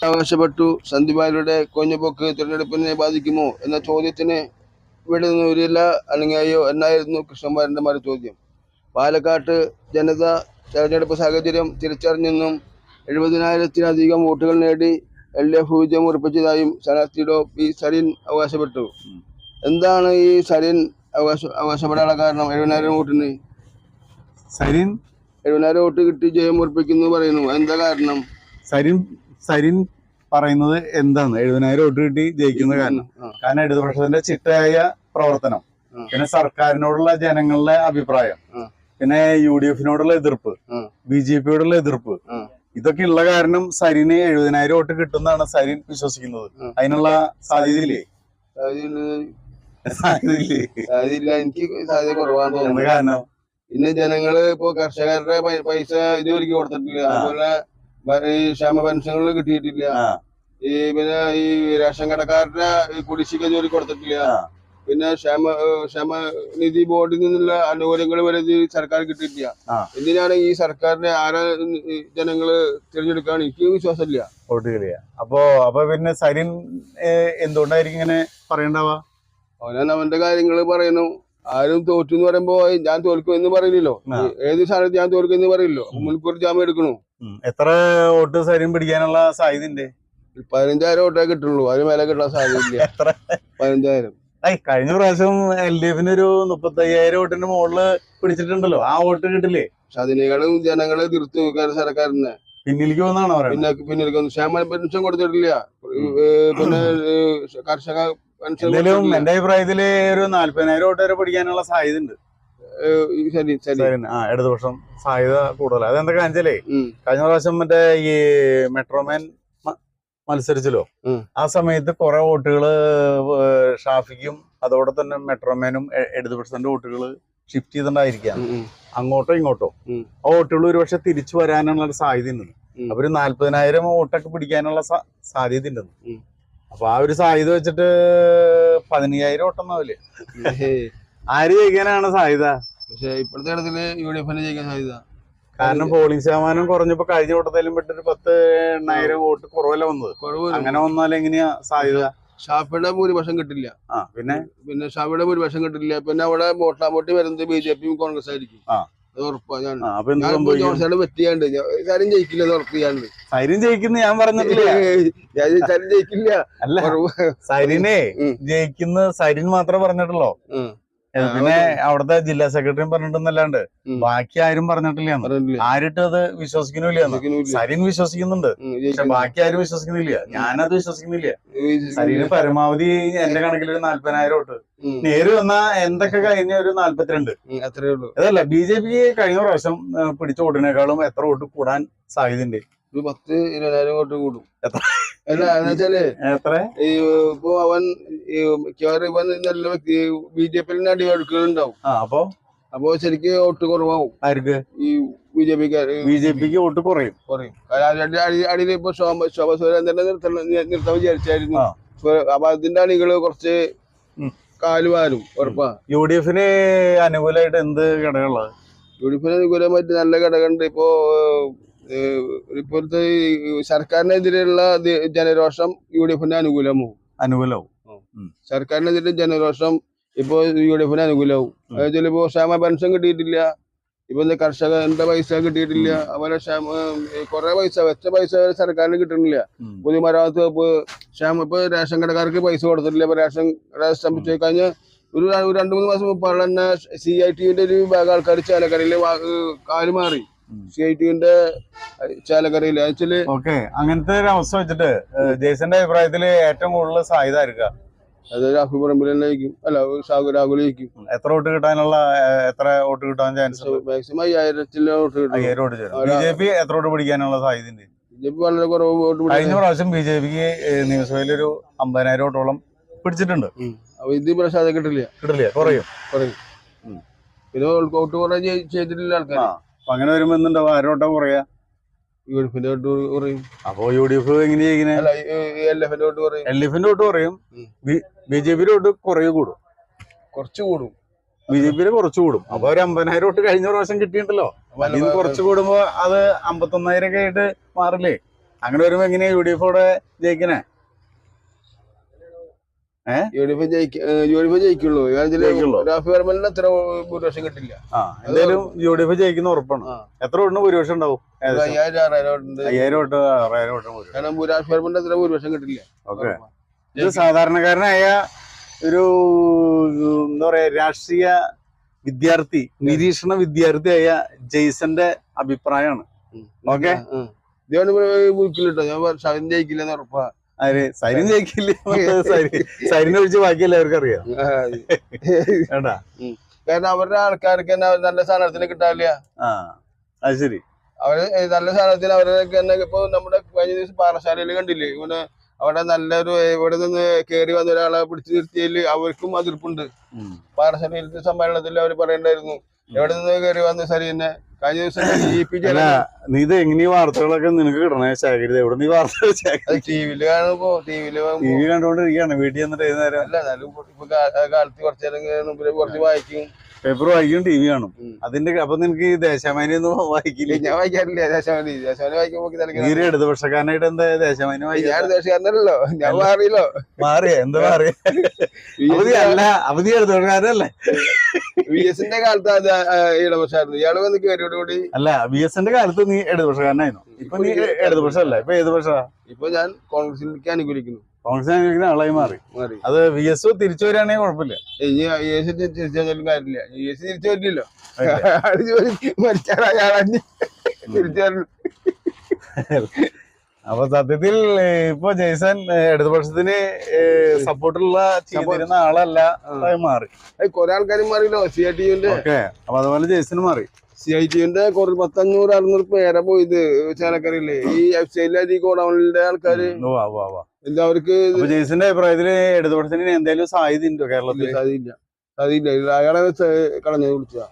ആവശ്യപ്പെട്ടു. സന്ദീപാരുടെ കൊഞ്ഞുപോക്ക് തിരഞ്ഞെടുപ്പിനെ ബാധിക്കുമോ എന്ന ചോദ്യത്തിന് ഇവിടെ നിന്ന് വരില്ല അല്ലെങ്കിൽ അയ്യോ എന്നായിരുന്നു കൃഷ്ണകുമാരന്റെ ചോദ്യം. പാലക്കാട്ട് ജനത തെരഞ്ഞെടുപ്പ് സാഹചര്യം തിരിച്ചറിഞ്ഞെന്നും 70,000-ലധികം വോട്ടുകൾ നേടി LDF വിജയം ഉറപ്പിച്ചതായും സ്ഥാനാർത്ഥി പി സരിൻ അവകാശപ്പെട്ടു. എന്താണ് ഈ സരിൻ അവകാശപ്പെടാനുള്ള കാരണം? 70,000 വോട്ടിന് സരിൻ 70,000 വോട്ട് കിട്ടി ജയം ഉറപ്പിക്കുന്നു പറയുന്നു. എന്താ കാരണം? സരിൻ പറയുന്നത് എന്താണ് 70,000 വോട്ട് കിട്ടി ജയിക്കുന്ന കാരണം ഇടതുപക്ഷത്തിന്റെ ചിട്ടയായ പ്രവർത്തനം, പിന്നെ സർക്കാരിനോടുള്ള ജനങ്ങളുടെ അഭിപ്രായം, പിന്നെ UDF-നോടുള്ള എതിർപ്പ്, BJP-യോടുള്ള എതിർപ്പ്, ഇതൊക്കെ ഉള്ള കാരണം സരിന് 70,000 വോട്ട് കിട്ടുന്നതാണ് സരിൻ വിശ്വസിക്കുന്നത്. അതിനുള്ള സാധ്യതയില്ലേ? എനിക്ക് സാധ്യത കുറവാന്ന് തോന്നുന്നു. കാരണം ഇന്ന് ജനങ്ങള് ഇപ്പൊ കർഷകരുടെ പൈസ ഇതുവരെയ്ക്ക് കൊടുത്തിട്ടില്ല. അതുപോലെ ക്ഷേമ പെൻഷനുകൾ കിട്ടിയിട്ടില്ല. പിന്നെ ഈ റേഷൻ കടക്കാരുടെ കുടിശ്ശിക ജോലി കൊടുത്തിട്ടില്ല. പിന്നെ ക്ഷേമ നിധി ബോർഡിൽ നിന്നുള്ള ആനുകൂല്യങ്ങൾ വരെ സർക്കാർ കിട്ടിയിട്ടില്ല. എന്തിനാണ് ഈ സർക്കാരിനെ ജനങ്ങള് തിരഞ്ഞെടുക്കാൻ? എനിക്ക് വിശ്വാസമില്ല. അപ്പൊ പിന്നെ സരിൻ എന്തുകൊണ്ടായിരിക്കും ഇങ്ങനെ പറയണ്ടാവാ? അവനാണ് അവന്റെ കാര്യങ്ങൾ പറയുന്നു. ആരും തോറ്റു എന്ന് പറയുമ്പോ ഞാൻ തോൽക്കും എന്ന് പറയില്ലല്ലോ. ഏത് സ്ഥാനത്ത് ഞാൻ തോൽക്കും എന്ന് പറയില്ലോ. മുൻകൂർ ജാമ്യം എടുക്കണു. എത്ര വോട്ട് സരിൻ പിടിക്കാനുള്ള സാധ്യത? 15,000 വോട്ടേ കിട്ടുള്ളൂ. അതിന് മേലെ കിട്ടാൻ സാധ്യതയില്ല. 15,000. കഴിഞ്ഞ പ്രാവശ്യം LDF-ന് ഒരു 35,000 വോട്ടിന്റെ മുകളില് പിടിച്ചിട്ടുണ്ടല്ലോ. ആ വോട്ട് കിട്ടില്ലേ? പക്ഷെ അതിനേക്കാളും ജനങ്ങളെ തീർത്തു സർക്കാരിനെ പിന്നിലേക്ക് പോകുന്നതാണോ? പിന്നിലേക്ക് ക്ഷേമ പെൻഷൻ കൊടുത്തിട്ടില്ല. പിന്നെ കർഷക പെൻഷൻ എന്റെ അഭിപ്രായത്തില് ഒരു 40,000 വോട്ട് വരെ പിടിക്കാനുള്ള സാധ്യത ഉണ്ട്. ഇടതുപക്ഷം സാധ്യത കൂടുതലാണ്. അതെന്തൊക്കെ കാണിച്ചാലേ കഴിഞ്ഞ പ്രാവശ്യം മറ്റേ ഈ മെട്രോമാൻ മത്സരിച്ചല്ലോ, ആ സമയത്ത് കുറെ വോട്ടുകള് ഷാഫിക്കും അതോടെ തന്നെ മെട്രോമാനും ഇടതുപക്ഷത്തിന്റെ വോട്ടുകള് ഷിഫ്റ്റ് ചെയ്തിട്ടുണ്ടായിരിക്കാം അങ്ങോട്ടോ ഇങ്ങോട്ടോ. ആ വോട്ടുകൾ ഒരുപക്ഷെ തിരിച്ചു വരാനുള്ള സാധ്യത ഉണ്ട്. അപ്പൊ ഒരു 40,000 വോട്ടൊക്കെ പിടിക്കാനുള്ള സാധ്യത ഉണ്ടെന്ന്. അപ്പൊ ആ ഒരു സാധ്യത വെച്ചിട്ട് 15,000 വോട്ടൊന്നാവില്ലേ? ആര് ജയിക്കാനാണ് സാധ്യത? പക്ഷെ ഇപ്പോഴത്തെ ഇടത്തില് UDF-ന് ജയിക്കാൻ സാധ്യത. കാരണം പോളിംഗ് ശതമാനം കുറഞ്ഞപ്പോ കഴിഞ്ഞ വോട്ടത്തിലും പെട്ടൊരു 10,000 വോട്ട് കുറവല്ല വന്നത്. അങ്ങനെ വന്നാൽ എങ്ങനെയാ സാധ്യത? ഷാഫിയുടെ ഭൂരിപക്ഷം കിട്ടില്ല. പിന്നെ ഷാഫിയുടെ ഭൂരിപക്ഷം കിട്ടില്ല. പിന്നെ അവിടെ വോട്ടാമോട്ടി വരുന്നത് BJP-യും കോൺഗ്രസ് ആയിരിക്കും. അത് ഉറപ്പാണ്. പറ്റിയാണ്ട് സരിൻ ജയിക്കില്ല. ഉറപ്പിയാണ്ട് സരിൻ ജയിക്കുന്ന ഞാൻ പറഞ്ഞിട്ടില്ല. സരിൻ ജയിക്കില്ല. അല്ല, സരിനെ ജയിക്കുന്ന സരിൻ മാത്രമേ പറഞ്ഞിട്ടുള്ളൂ. പിന്നെ അവിടുത്തെ ജില്ലാ സെക്രട്ടറിയും പറഞ്ഞിട്ടൊന്നല്ലാണ്ട് ബാക്കി ആരും പറഞ്ഞിട്ടില്ല. ആരിട്ട് അത് വിശ്വസിക്കുന്നില്ല. സരിൻ വിശ്വസിക്കുന്നുണ്ട്, പക്ഷെ ബാക്കി ആരും വിശ്വസിക്കുന്നില്ല. ഞാനത് വിശ്വസിക്കുന്നില്ല. സരിന് പരമാവധി എന്റെ കണക്കിൽ ഒരു 40,000 വോട്ട്. നേര് വന്നാ എന്തൊക്കെ കഴിഞ്ഞ ഒരു 42. അത്രേ ഉള്ളൂ. അതല്ല, BJP കഴിഞ്ഞ പ്രാവശ്യം പിടിച്ച വോട്ടിനേക്കാളും എത്ര വോട്ട് കൂടാൻ സാധ്യതയുണ്ട്? 10,000-20,000 വോട്ട് കൂടും. അല്ല എന്നുവെച്ചാല് ഇപ്പൊ അവൻ നല്ല വ്യക്തി BJP-ൽ അടിവഴക്കുകളുണ്ടാവും. അപ്പൊ ശരിക്കും വോട്ട് കുറവാകും. ആർക്ക്? ഈ BJP-ക്ക് വോട്ട് കുറയും. അടിയിൽ ഇപ്പൊ ശോഭ സുരേന്ദ്രനെ നിർത്താൻ വിചാരിച്ചായിരുന്നു. അപ്പൊ അതിന്റെ അണികള് കുറച്ച് കാലുവാരും ഉറപ്പാ. UDF-ന് അനുകൂലമായിട്ട് എന്ത് ഘടകമുള്ളത്? UDF-ന് അനുകൂലമായിട്ട് നല്ല ഘടകമുണ്ട്. ഇപ്പോഴത്തെ സർക്കാരിനെതിരെയുള്ള ജനരോഷം UDF-ന് അനുകൂലമാവും. സർക്കാരിനെതിരെ ജനരോഷം ഇപ്പൊ UDF-ന് അനുകൂലമാവും. അതായത് ഇപ്പൊ ക്ഷേമ പെൻഷൻ കിട്ടിയിട്ടില്ല. ഇപ്പൊ കർഷകന്റെ പൈസ കിട്ടിയിട്ടില്ല. അതുപോലെ കുറെ വെച്ച പൈസ സർക്കാരിന് കിട്ടുന്നില്ല. പൊതുമരാമത്ത് വകുപ്പ് ഇപ്പൊ റേഷൻ കടക്കാർക്ക് പൈസ കൊടുത്തിട്ടില്ല. ഇപ്പൊ റേഷൻ സംബന്ധിച്ച് കഴിഞ്ഞ ഒരു 2-3 മാസം മുമ്പ് തന്നെ CIT-ന്റെ ഒരു വിഭാഗം ആൾക്കാർ ചേലക്കരയില് കാല് മാറി. CIT-ന്റെ ചേലക്കരയില് അങ്ങനത്തെ ഒരു അവസ്ഥ വെച്ചിട്ട് ജയ്സന്റെ അഭിപ്രായത്തില് ഏറ്റവും കൂടുതൽ സാധ്യത ആയിരിക്കാം? അത് രാഹുൽ പറമ്പിൽ തന്നെ ആയിരിക്കും. അല്ല, രാഹുൽ ജയിക്കും. എത്ര വോട്ട് കിട്ടാൻ ചാൻസ്? മാക്സിമം 5,000 വോട്ട് കിട്ടും. BJP എത്ര വോട്ട് പിടിക്കാനുള്ള സാധ്യത? BJP വളരെ കുറവ് വോട്ട്. കഴിഞ്ഞ പ്രാവശ്യം BJP-ക്ക് നിയമസഭയിൽ ഒരു 50,000 വോട്ടോളം പിടിച്ചിട്ടുണ്ട്. ഇത് പ്രാവശ്യം അത് കിട്ടില്ല. കുറയും. പിന്നെ വോട്ട് കുറെ ചെയ്തിട്ടില്ല ആൾക്കാർ. അങ്ങനെ വരുമ്പോ എന്തുണ്ടാവും? ആരുടെ വോട്ടാ കുറയാ? UDF-ന്റെ വോട്ട് കുറയും. അപ്പൊ UDF എങ്ങനെയാ LDF-ന്റെ വോട്ട് കുറയും. LDF-ന്റെ വോട്ട് കുറയും. BJP-യുടെ വോട്ട് കുറച്ച് കൂടും. BJP-യുടെ കുറച്ച് കൂടും. അപ്പൊ ഒരു 50,000 വോട്ട് കഴിഞ്ഞ പ്രാവശ്യം കിട്ടിയിട്ടുണ്ടല്ലോ. കുറച്ച് കൂടുമ്പോ അത് 51,000 ഒക്കെ ആയിട്ട് മാറില്ലേ? അങ്ങനെ വരുമ്പോ എങ്ങനെയാ UDF ജയിക്കണേ? UDF ജയിക്കുള്ളൂ. റാഫി പരമലിന് അത്ര ഭൂരിപക്ഷം കിട്ടില്ല. എന്തായാലും UDF ജയിക്കുന്ന ഉറപ്പാണ്. എത്ര വോട്ടിന് ഭൂരിപക്ഷം ഉണ്ടാവും? 5000-6000 വോട്ട് 6000 വോട്ട്. കാരണം റാഫി പരമലിന് അത്ര ഭൂരിപക്ഷം കിട്ടില്ല. ഓക്കെ. ഇത് സാധാരണക്കാരനായ ഒരു എന്താ പറയാ രാഷ്ട്രീയ വിദ്യാർത്ഥി, നിരീക്ഷണ വിദ്യാർത്ഥിയായ ജെയ്സന്റെ അഭിപ്രായമാണ്. ഓക്കെ. കേട്ടോ, ഞാൻ ഷൈൻ ജയിക്കില്ലെന്ന് ഉറപ്പാ. സൈൻ ജയിക്കില്ല. സൈനിനെ ഒഴിച്ച് ബാക്കി എല്ലാവർക്കും അറിയാം. കാരണം അവരുടെ ആൾക്കാർക്ക് തന്നെ നല്ല സ്ഥാനാർത്ഥിനെ കിട്ടാനില്ല. അത് ശരി. അവര് നല്ല സ്ഥാനാർത്ഥിന് അവരൊക്കെ തന്നെ ഇപ്പൊ നമ്മുടെ കഴിഞ്ഞ ദിവസം പാറശാലയിൽ കണ്ടില്ലേ, ഇവന് അവിടെ നല്ലൊരു ഇവിടെ നിന്ന് കയറി വന്ന ഒരാളെ പിടിച്ചു നിർത്തിയതിൽ അവർക്കും അതിർപ്പുണ്ട്. പാറശാലയിലത്തെ സമ്മേളനത്തിൽ അവർ പറയണ്ടായിരുന്നു, എവിടെ നിന്ന് കയറി വന്ന സരി തന്നെ കഴിഞ്ഞ ദിവസം നീ ഇത് എങ്ങനെയാ വാർത്തകളൊക്കെ നിനക്ക് കിട്ടണേ ശേഖരിത്? എവിടെ നീ വാർത്തകൾ ടിവിയില് കാണുമ്പോ ടി വി കണ്ടോണ്ടിരിക്കുകയാണ് വീട്ടിൽ വന്നിട്ട് ഏത് നേരം? അല്ല, എന്നാലും ഇപ്പൊ കാലത്ത് കുറച്ചേരം കുറച്ച് വായിക്കും, പേപ്പർ വായിക്കും, TV കാണും. അതിന്റെ അപ്പൊ നിനക്ക് ദേശാമാനി ഒന്നും വായിക്കില്ല? ഞാൻ വായിക്കാറില്ല ദേശാമാനി. വായിക്കുമ്പോ ഇടതുപക്ഷക്കാരനായിട്ട് എന്താ ദേശാമാനി വായിക്കാൻ? ഞാൻ ദേശക്കാരനല്ലോ, ഞാൻ മാറിയല്ലോ. മാറിയ എന്താ മാറിയ? അല്ല, അവധി ഇടതുപക്ഷക്കാരനല്ലേ? VS ന്റെ കാലത്ത് ഇടതുപക്ഷമായിരുന്നു. ഇയാള് വന്ന് കയറിയോടുകൂടി. അല്ല, VS ന്റെ കാലത്ത് നീ ഇടതുപക്ഷക്കാരനായിരുന്നു. ഇപ്പൊ നീ ഇടതുപക്ഷമല്ല, ഇപ്പൊ ഏത് പക്ഷ? ഇപ്പൊ ഞാൻ കോൺഗ്രസിലേക്ക് അനുകൂലിക്കുന്നു. കോൺഗ്രസ് അനുകൂലിക്കുന്ന ആളായി മാറി. അത് VS തിരിച്ചു വരികയാണെങ്കിൽ കുഴപ്പമില്ല. തിരിച്ചു കാര്യമില്ല. തിരിച്ചു വരില്ലല്ലോ. തിരിച്ചു വരില്ല. അപ്പൊ സത്യത്തിൽ ഇപ്പൊ ജെയ്സൺ ഇടതുപക്ഷത്തിന് സപ്പോർട്ടുള്ള ചെയ്തിരുന്ന ആളല്ല, മാറി. കുറെ ആൾക്കാരും മാറിയല്ലോ. CITUവിന്റെ. ഓക്കെ. അപ്പൊ അതുപോലെ ജെയ്സൺ മാറി. CITUവിന്റെ 500-600 പേരെ പോയത് ചേനക്കറിയില്ലേ, ഈ FCIലെ ഗോഡൌണിന്റെ ആൾക്കാര്. അവർക്ക് ജെയ്സന്റെ അഭിപ്രായത്തില് ഇടതുപക്ഷത്തിന് എന്തായാലും സാധ്യത ഉണ്ടോ കേരളത്തിൽ? സാധ്യത ഇല്ല. അയാളെ കളഞ്ഞത് വിളിച്ചതാ.